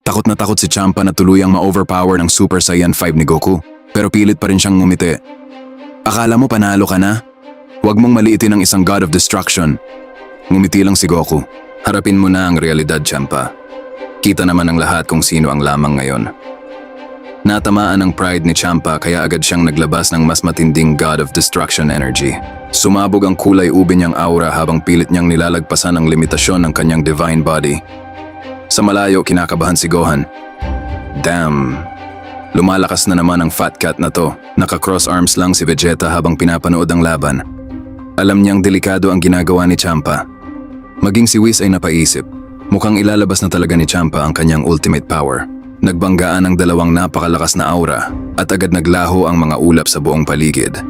Takot na takot si Champa na tuluyang ma-overpower ng Super Saiyan 5 ni Goku, pero pilit pa rin siyang ngumiti. Akala mo panalo ka na? Huwag mong maliitin ang isang God of Destruction. Ngumiti lang si Goku. Harapin mo na ang realidad, Champa. Kita naman ng lahat kung sino ang lamang ngayon. Natamaan ang pride ni Champa kaya agad siyang naglabas ng mas matinding God of Destruction energy. Sumabog ang kulay ube niyang aura habang pilit niyang nilalagpasan ang limitasyon ng kanyang divine body. Sa malayo, kinakabahan si Gohan. Damn! Lumalakas na naman ang fat cat na to. Naka-cross arms lang si Vegeta habang pinapanood ang laban. Alam niyang delikado ang ginagawa ni Champa. Maging si Whis ay napaisip. Mukhang ilalabas na talaga ni Champa ang kanyang ultimate power. Nagbanggaan ang dalawang napakalakas na aura at agad naglaho ang mga ulap sa buong paligid.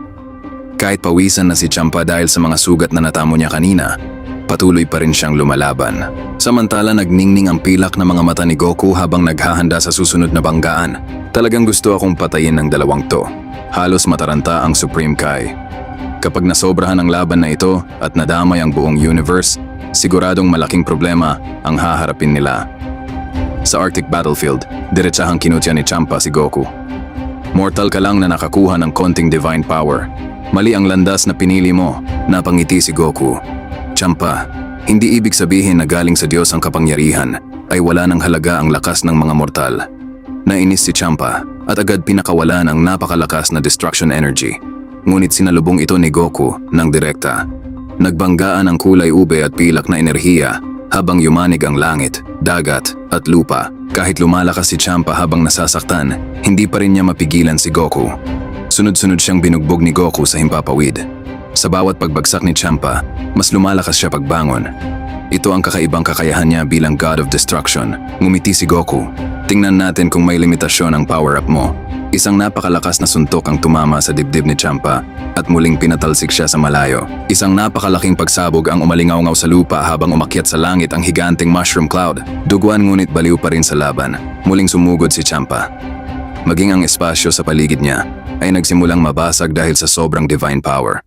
Kahit pawisan na si Champa dahil sa mga sugat na natamo niya kanina, patuloy pa rin siyang lumalaban. Samantala nagningning ang pilak ng mga mata ni Goku habang naghahanda sa susunod na banggaan. Talagang gusto akong patayin ng dalawang to. Halos mataranta ang Supreme Kai. Kapag nasobrahan ang laban na ito at nadamay ang buong universe, siguradong malaking problema ang haharapin nila. Sa Arctic Battlefield, diretsahang kinutya ni Champa si Goku. Mortal ka lang na nakakuha ng konting divine power. Mali ang landas na pinili mo, napangiti si Goku. Champa, hindi ibig sabihin na galing sa Diyos ang kapangyarihan ay wala ng halaga ang lakas ng mga mortal. Nainis si Champa at agad pinakawalan ang napakalakas na destruction energy. Ngunit sinalubong ito ni Goku ng direkta. Nagbanggaan ang kulay ube at pilak na enerhiya habang yumanig ang langit, dagat at lupa. Kahit lumalakas si Champa habang nasasaktan, hindi pa rin niya mapigilan si Goku. Sunod-sunod siyang binugbog ni Goku sa himpapawid. Sa bawat pagbagsak ni Champa, mas lumalakas siya pagbangon. Ito ang kakaibang kakayahan niya bilang God of Destruction. Ngumiti si Goku. Tingnan natin kung may limitasyon ang power-up mo. Isang napakalakas na suntok ang tumama sa dibdib ni Champa at muling pinatalsik siya sa malayo. Isang napakalaking pagsabog ang umalingaw-ngaw sa lupa habang umakyat sa langit ang higanting mushroom cloud. Duguan ngunit baliw pa rin sa laban. Muling sumugod si Champa. Maging ang espasyo sa paligid niya ay nagsimulang mabasag dahil sa sobrang divine power.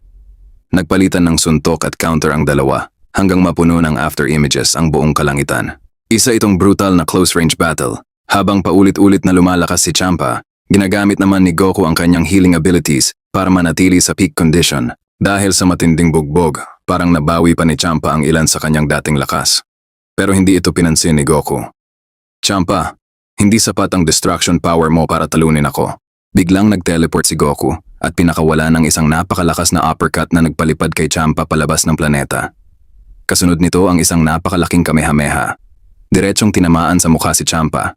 Nagpalitan ng suntok at counter ang dalawa hanggang mapuno ng after images ang buong kalangitan. Isa itong brutal na close-range battle. Habang paulit-ulit na lumalakas si Champa, ginagamit naman ni Goku ang kanyang healing abilities para manatili sa peak condition. Dahil sa matinding bugbog, parang nabawi pa ni Champa ang ilan sa kanyang dating lakas. Pero hindi ito pinansin ni Goku. Champa, hindi sapat ang destruction power mo para talunin ako. Biglang nag-teleport si Goku at pinakawala ng isang napakalakas na uppercut na nagpalipad kay Champa palabas ng planeta. Kasunod nito ang isang napakalaking kamehameha. Diretsong tinamaan sa mukha si Champa